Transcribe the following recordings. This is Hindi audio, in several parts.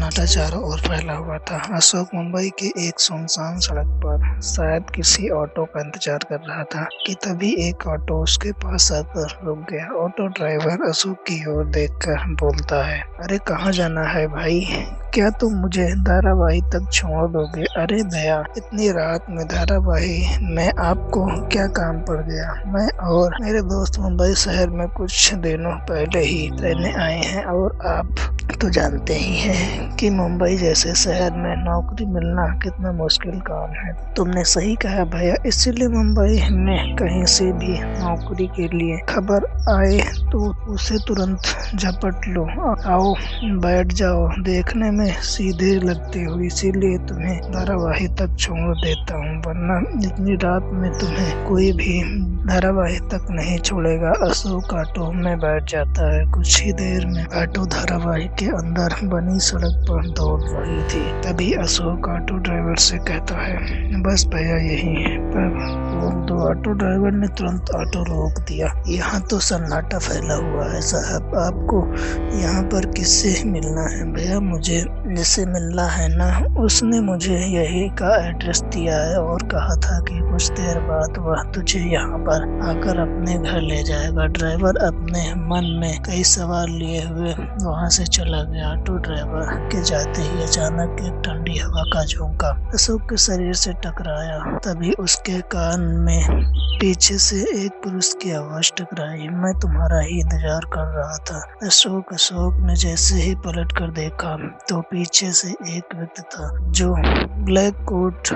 सन्नाटा चारों ओर फैला हुआ था। अशोक मुंबई की एक सुनसान सड़क पर शायद किसी ऑटो का इंतजार कर रहा था कि तभी एक ऑटो उसके पास आकर रुक गया। ऑटो ड्राइवर अशोक की ओर देखकर बोलता है, अरे कहाँ जाना है भाई? क्या तुम मुझे धारावाही तक छोड़ दोगे? अरे भैया, इतनी रात में धारावाही में आपको क्या काम पड़ गया? मैं और मेरे दोस्त मुंबई शहर में कुछ दिनों पहले ही रहने आए हैं और आप तो जानते ही हैं कि मुंबई जैसे शहर में नौकरी मिलना कितना मुश्किल काम है। तुमने सही कहा भैया, इसीलिए मुंबई में कहीं से भी नौकरी के लिए खबर आए तो उसे तुरंत झपट लो। आओ बैठ जाओ, देखने में सीधे लगते हो इसीलिए तुम्हें धारावाही तक छोड़ देता हूँ, वरना इतनी रात में तुम्हें कोई भी धारावाही तक नहीं छोड़ेगा। अशोक ऑटो में बैठ जाता है। कुछ ही देर में ऑटो धारावाही के अंदर बनी सड़क पर दौड़ रही थी। तभी अशोक ऑटो ड्राइवर से कहता है, बस भैया यही है। पर वो ऑटो ड्राइवर ने तुरंत ऑटो रोक दिया। यहाँ तो सन्नाटा फैला हुआ है साहब, आपको यहाँ पर किससे मिलना है? भैया मुझे जिससे मिलना है ना, उसने मुझे यही का एड्रेस दिया है और कहा था कि कुछ देर बाद वह तुझे यहाँ पर आकर अपने घर ले जाएगा। ड्राइवर अपने मन में कई सवाल लिए हुए वहाँ से चला गया। ऑटो ड्राइवर के जाते ही अचानक एक ठंडी हवा का झोंका अशोक के शरीर से टकराया। तभी उसके कान में पीछे से एक पुरुष की आवाज टकराई, मैं तुम्हारा ही इंतजार कर रहा था। अशोक ने जैसे ही पलट कर देखा तो पीछे से एक व्यक्ति था जो ब्लैक कोट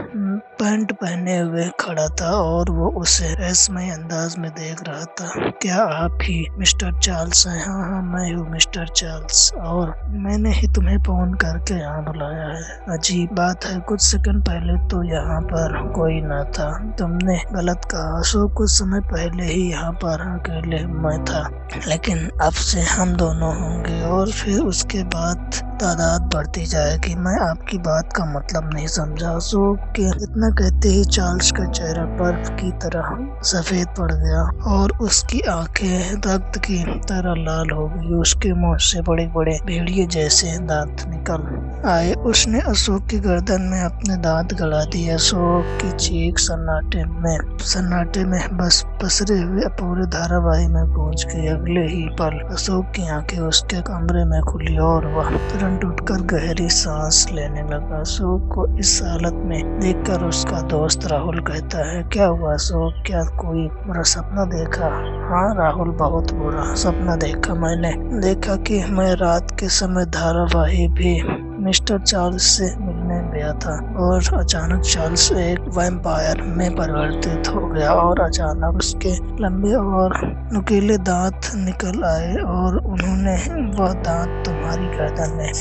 पैंट पहने हुए खड़ा था और वो उसे रहस्यमय अंदाज में देख रहा था। क्या आप ही मिस्टर चार्ल्स हैं? हाँ, मैं हूँ मिस्टर चार्ल्स और मैंने ही तुम्हें फोन करके यहाँ बुलाया है। अजीब बात है, कुछ सेकंड पहले तो यहाँ पर कोई न था। तुमने गलत कहा अशोक, कुछ समय पहले ही यहाँ पर अकेले मैं था, लेकिन अब से हम दोनों होंगे और फिर उसके बाद तादाद बढ़ती जाएगी। मैं आपकी बात का मतलब नहीं समझा। अशोक के इतना कहते ही चार्ल्स का चेहरा बर्फ की तरह सफेद पड़ गया और उसकी आंखें रक्त की तरह लाल हो गई। उसके मुंह से बड़े बड़े भेड़िए जैसे दांत निकल आए। उसने अशोक की गर्दन में अपने दांत गड़ा दिए। अशोक की चीख सन्नाटे में बस पसरे हुए पूरे धारावाही में गूंज गई। अगले ही पल अशोक की आंखें उसके कमरे में खुली और वह तुरंत उठकर गहरी सांस लेने लगा। अशोक को इस हालत में देखकर उसका दोस्त राहुल कहता है, क्या हुआ अशोक, क्या कोई बुरा सपना देखा? हाँ राहुल, बहुत बुरा सपना देखा। मैंने देखा कि मैं रात के समय धारावाही भी मिस्टर चार्ल्स से मिलने गया था और अचानक चार्ल्स एक वैम्पायर में परिवर्तित हो गया और अचानक उसके लंबे और नुकीले दांत निकल आए और उन्होंने वह दांत तुम्हारी गर्दन में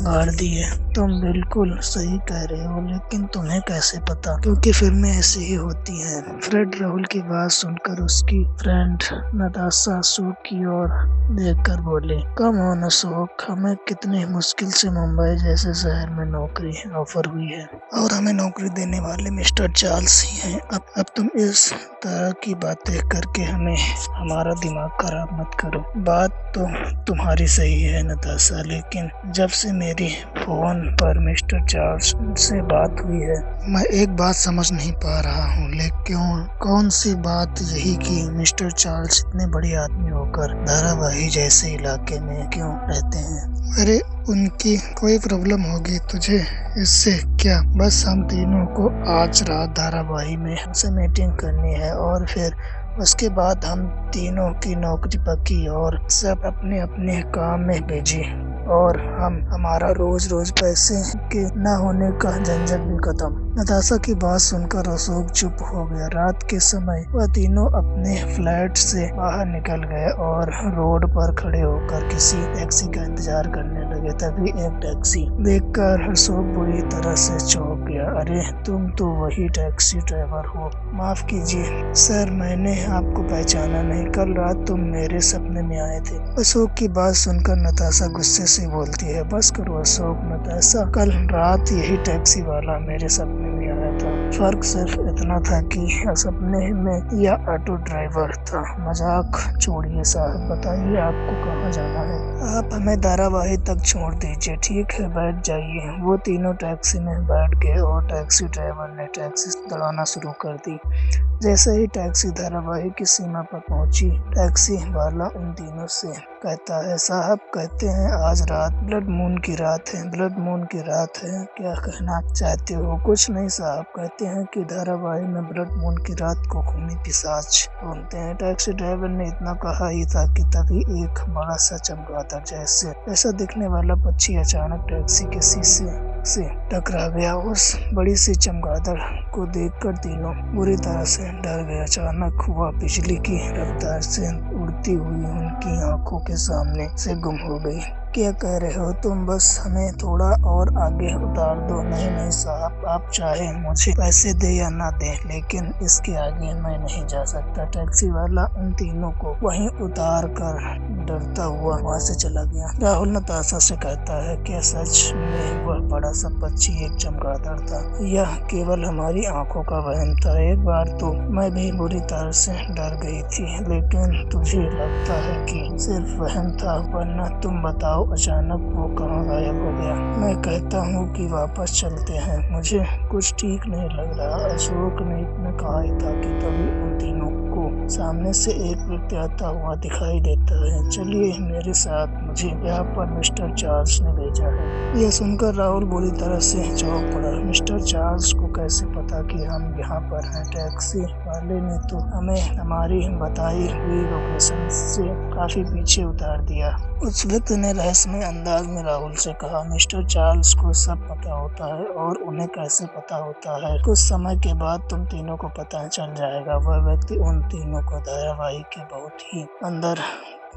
गाड़ दिए। तुम बिल्कुल सही कह रहे हो, लेकिन तुम्हें कैसे पता? क्योंकि फिल्में ऐसी ही होती हैं। फ्रेड राहुल की बात सुनकर उसकी फ्रेंड नताशा अशोक की ओर देखकर बोले, कम ऑन अशोक, हमें कितनी मुश्किल से मुंबई जैसे शहर में नौकरी ऑफर हुई है और हमें नौकरी देने वाले मिस्टर चार्ल्स ही हैं। अब तुम इस तरह की बातें करके हमें हमारा दिमाग खराब मत करो। बात तो तुम्हारी सही है नताशा, लेकिन जब से मेरी फोन पर मिस्टर चार्ल्स से बात हुई है, मैं एक बात समझ नहीं पा रहा हूँ। लेकिन कौन सी बात? यही कि मिस्टर चार्ल्स इतने बड़े आदमी होकर धारावाही जैसे इलाके में क्यों रहते हैं? अरे उनकी कोई प्रॉब्लम होगी, तुझे इससे क्या? बस हम तीनों को आज रात धारावाही में हमसे मीटिंग करनी है और फिर उसके बाद हम तीनों की नौकरी पक्की और सब अपने अपने काम में बिजी और हमारा रोज पैसे के न होने का झंझट भी खत्म। नताशा की बात सुनकर अशोक चुप हो गया। रात के समय वह तीनों अपने फ्लैट से बाहर निकल गए और रोड पर खड़े होकर किसी टैक्सी का इंतजार करने लगे। तभी एक टैक्सी देखकर अशोक बुरी तरह से चौंक गया। अरे तुम तो वही टैक्सी ड्राइवर हो। माफ कीजिए सर, मैंने आपको पहचाना नहीं। कल रात तुम मेरे सपने में आए थे। अशोक की बात सुनकर नताशा गुस्से से बोलती है, बस करो अशोक। नताशा, कल रात यही टैक्सी वाला मेरे सपने में आया था। फर्क सिर्फ इतना था कि सपने में यह ऑटो ड्राइवर था। मजाक छोड़िए साहब, बताइए आपको कहाँ जाना है? आप हमें धारावाही तक छोड़ दीजिए। ठीक है, बैठ जाइए। वो तीनों टैक्सी में बैठ गए और टैक्सी ड्राइवर ने टैक्सी दौड़ाना शुरू कर दी। जैसे ही टैक्सी धारावाही की सीमा पर पहुंची, टैक्सी वाला उन तीनों से कहता है, साहब कहते हैं आज रात ब्लड मून की रात है। ब्लड मून की रात है, क्या कहना चाहते हो? कुछ नहीं साहब, कहते हैं कि धारावाही में ब्लड मून की रात को खूनी पिशाच ढूंढते हैं। टैक्सी ड्राइवर ने इतना कहा ही था कि तभी एक बड़ा सा चमगादड़ ऐसा दिखने वाला पक्षी अचानक टैक्सी के शीशे से टकरा गया। उस बड़ी सी चमगादड़ को देखकर तीनों बुरी तरह से डर गए। अचानक हुआ बिजली की रफ्तार से उड़ती हुई उनकी आंखों के सामने से गुम हो गई। क्या कह रहे हो तुम? बस हमें थोड़ा और आगे उतार दो। नहीं नहीं साहब, आप चाहे मुझे पैसे दे या ना दे, लेकिन इसके आगे मैं नहीं जा सकता। टैक्सी वाला उन तीनों को वहीं उतार कर डरता हुआ वहाँ से चला गया। राहुल नताशा से कहता है, क्या सच में वह बड़ा सा पक्षी एक चमगादड़ था? यह केवल हमारी आंखों का वहम था। एक बार तो मैं भी बुरी तरह से डर गई थी, लेकिन तुझे लगता है कि सिर्फ वहम था, वरना तुम बताओ अचानक वो कहाँ गायब हो गया? मैं कहता हूँ कि वापस चलते हैं, मुझे कुछ ठीक नहीं लग रहा। अशोक ने इतना कहा ही था कि तभी उन तीनों को सामने से एक व्यक्ति आता हुआ दिखाई देता है। चलिए मेरे साथ, मुझे यहाँ पर मिस्टर चार्ल्स ने भेजा है। यह सुनकर राहुल बुरी तरह से चौंक पड़ा। मिस्टर चार्ल्स को कैसे पता कि हम यहाँ पर हैं? टैक्सी वाले ने तो हमें हमारी बताई हुई लोकेशन से काफी पीछे उतार दिया। उस व्यक्ति ने रहस्यमय अंदाज में राहुल से कहा, मिस्टर चार्ल्स को सब पता होता है। और उन्हें कैसे पता होता है? कुछ समय के बाद तुम तीनों को पता चल जाएगा। वह व्यक्ति उन तीनों को धारावाही के बहुत ही अंदर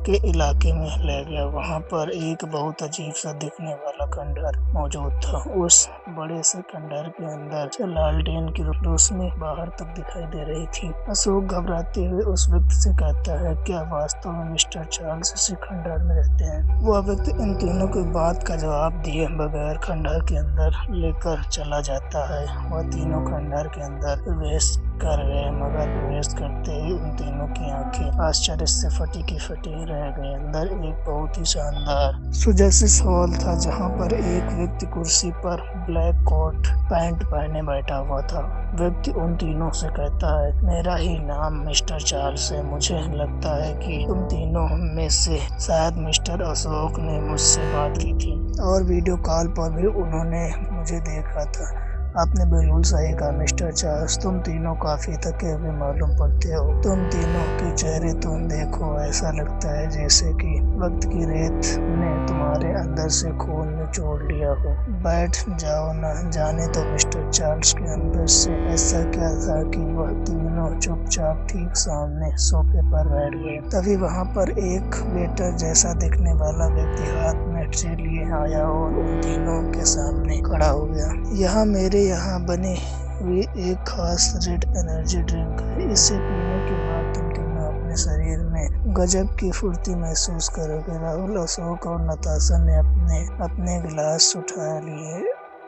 के इलाके में ले गया। वहाँ पर एक बहुत अजीब सा दिखने वाला खंडहर मौजूद था। उस बड़े से खंडहर के अंदर से लालटेन की रोशनी बाहर तक दिखाई दे रही थी। अशोक घबराते हुए उस व्यक्ति से कहता है, क्या वास्तव में मिस्टर चार्ल्स इसी खंडहर में रहते हैं? वह व्यक्ति इन तीनों की बात का जवाब दिए बगैर खंडहर के अंदर लेकर चला जाता है। वह तीनों खंडहर के अंदर प्रवेश कर गए, मगर प्रवेश करते ही उन तीनों की आंखें आश्चर्य से फटी की फटी रह गई। अंदर एक बहुत ही शानदार सुजैसिस हॉल था, जहाँ पर एक व्यक्ति कुर्सी पर ब्लैक कोट पैंट पहने बैठा हुआ था। व्यक्ति उन तीनों से कहता है, मेरा ही नाम मिस्टर चार्ल्स है। मुझे लगता है कि तुम तीनों में से शायद मिस्टर अशोक ने मुझसे बात की थी और वीडियो कॉल पर भी उन्होंने मुझे देखा था। आपने बिल्कुल सही कहा मिस्टर चार्ल्स, तुम तीनों काफी थके हुए मालूम पड़ते हो। तुम तीनों के चेहरे तुम देखो, ऐसा लगता है जैसे कि वक्त की रेत ने तुम्हारे अंदर से खून निचोड़ लिया हो। बैठ जाओ ना। जाने तो मिस्टर चार्ल्स के अंदर से ऐसा क्या था कि वह तीनों चुपचाप ठीक सामने सोफे पर बैठ गए। तभी वहाँ पर एक वेटर जैसा दिखने वाला व्यक्ति हाथ में ट्रे लिए आया और उन तीनों के सामने खड़ा हो गया। यहाँ मेरे यहाँ बनी हुई एक खास रेड एनर्जी ड्रिंक है। इसे पीने के बाद तुम तीनों अपने शरीर में गजब की फुर्ती महसूस करोगे। राहुल, अशोक और नताशा ने अपने गिलास उठा लिए।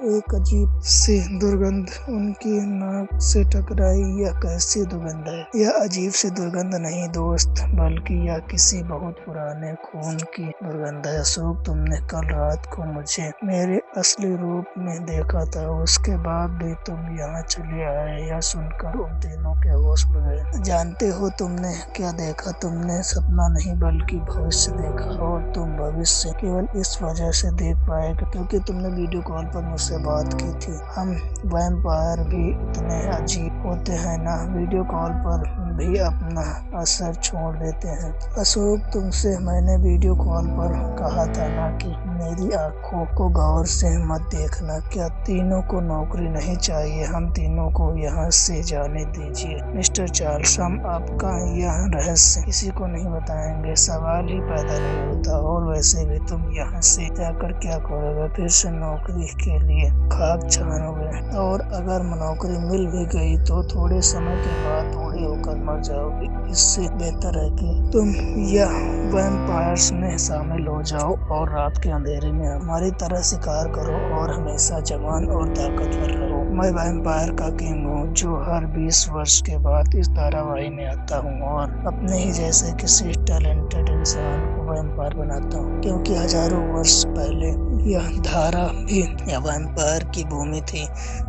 एक अजीब सी दुर्गंध उनकी नाक से टकराई। यह कैसी दुर्गंध है? यह अजीब सी दुर्गंध नहीं दोस्त, बल्कि यह किसी बहुत पुराने खून की दुर्गंध है। अशोक, तुमने कल रात को मुझे मेरे असली रूप में देखा था, उसके बाद भी तुम यहाँ चले आए। यह सुनकर उन तीनों के होश उड़ गए। जानते हो तुमने क्या देखा? तुमने सपना नहीं बल्कि भविष्य देखा, और तुम भविष्य केवल इस वजह से देख पाए क्योंकि तुमने वीडियो कॉल पर मुझसे बात की थी। हम वैम्पायर भी इतने अजीब होते हैं ना, वीडियो कॉल पर भी अपना असर छोड़ देते हैं। अशोक, तुमसे मैंने वीडियो कॉल पर कहा था ना कि मेरी आंखों को गौर से मत देखना। क्या तीनों को नौकरी नहीं चाहिए? हम तीनों को यहाँ से जाने दीजिए। मिस्टर चार्ल्स, हम आपका यह रहस्य किसी को नहीं बताएंगे, सवाल ही पैदा नहीं होता। और वैसे भी तुम यहाँ से जाकर क्या करोगे? फिर से नौकरी के लिए खाक छानोगे, और अगर नौकरी मिल भी गई तो थोड़े समय के बाद बूढ़े होकर मर जाओगे। इससे बेहतर है कि तुम या वैम्पायर्स में शामिल हो जाओ और रात के अंधेरे में हमारी तरह शिकार करो और हमेशा जवान और ताकतवर रहो। मैं वैम्पायर का किंग हूँ जो हर 20 वर्ष के बाद इस धारावाहिक में आता हूँ और अपने ही जैसे किसी टैलेंटेड इंसान को वैम्पायर बनाता हूँ, क्योंकि हजारों वर्ष पहले यह धारा भी वैम्पायर की भूमि थी।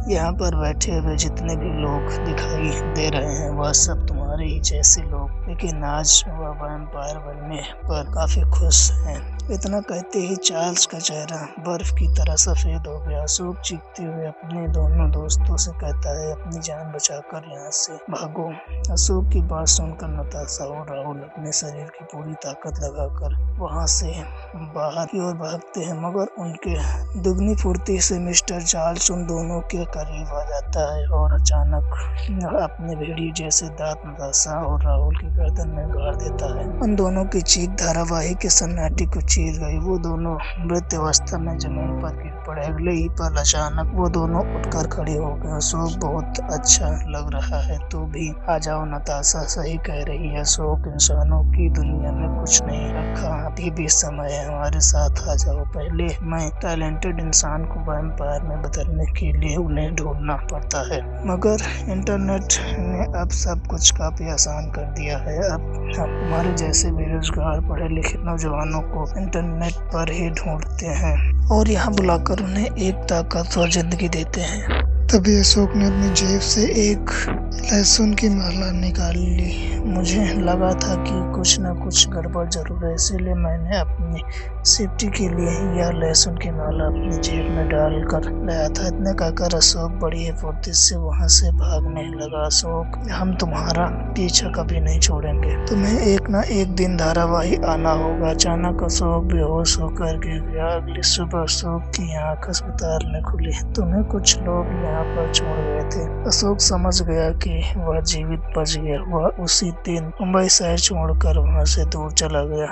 यहाँ पर बैठे हुए जितने भी लोग दिखाई दे रहे हैं वह सब तुम्हारे ही जैसे लोग, लेकिन आज वह वैम्पायर बनने पर काफी खुश हैं। इतना कहते ही चार्ल्स का चेहरा बर्फ की तरह सफेद हो गया। अशोक चीखते हुए अपने दोनों दोस्तों से कहता है, अपनी जान बचाकर यहाँ से भागो। अशोक की बात सुनकर नताशा और राहुल अपने शरीर की पूरी ताकत लगाकर वहाँ से बाहर की ओर भागते हैं, मगर उनके दुगनी फुर्ती से मिस्टर चार्ल्स उन दोनों के करीब आ जाता है और अचानक अपने भेड़िए जैसे दांत नताशा और राहुल की गर्दन में गाड़ देता है। उन दोनों की चीख धारावाहिक के सन्नाटे को चीर गई। वो दोनों मृत अवस्था में जमीन पर गिर पड़े। अगले ही पल अचानक वो दोनों उठकर खड़े हो गए। अशोक, बहुत अच्छा लग रहा है, तू भी आ जाओ। नताशा सही कह रही है अशोक, इंसानों की दुनिया में कुछ नहीं रखा, अभी भी समय है, हमारे साथ आ जाओ। पहले मैं टैलेंटेड इंसान को वैम्पायर में बदलने के लिए उन्हें ढूंढना पड़ता है, मगर इंटरनेट ने अब सब कुछ काफी आसान कर दिया है। अब हमारे जैसे बेरोजगार पढ़े लिखे नौजवानों को इंटरनेट पर ही ढूंढते हैं और यहाँ बुलाकर उन्हें एक ताकतवर जिंदगी देते हैं। तभी अशोक ने अपनी जेब से एक लहसुन की माला निकाल ली। मुझे लगा था कि कुछ न कुछ गड़बड़ जरूर है, इसीलिए मैंने अपनी सेफ्टी के लिए यह लहसुन की माला अपनी जेब में डाल कर लाया था। इतने कहकर अशोक बड़ी फुर्ती से वहाँ से भागने लगा। अशोक, हम तुम्हारा पीछा कभी नहीं छोड़ेंगे, तुम्हें एक न एक दिन धारावाहिक आना होगा। अचानक अशोक बेहोश होकर गिर गया। अगली सुबह अशोक की आंख अस्पताल में खुली। तुम्हें कुछ लोग यहाँ पर छोड़ गए थे। अशोक समझ गया कि वह जीवित बच गया। वह उसी दिन मुंबई शहर छोड़कर वहाँ से दूर चला गया।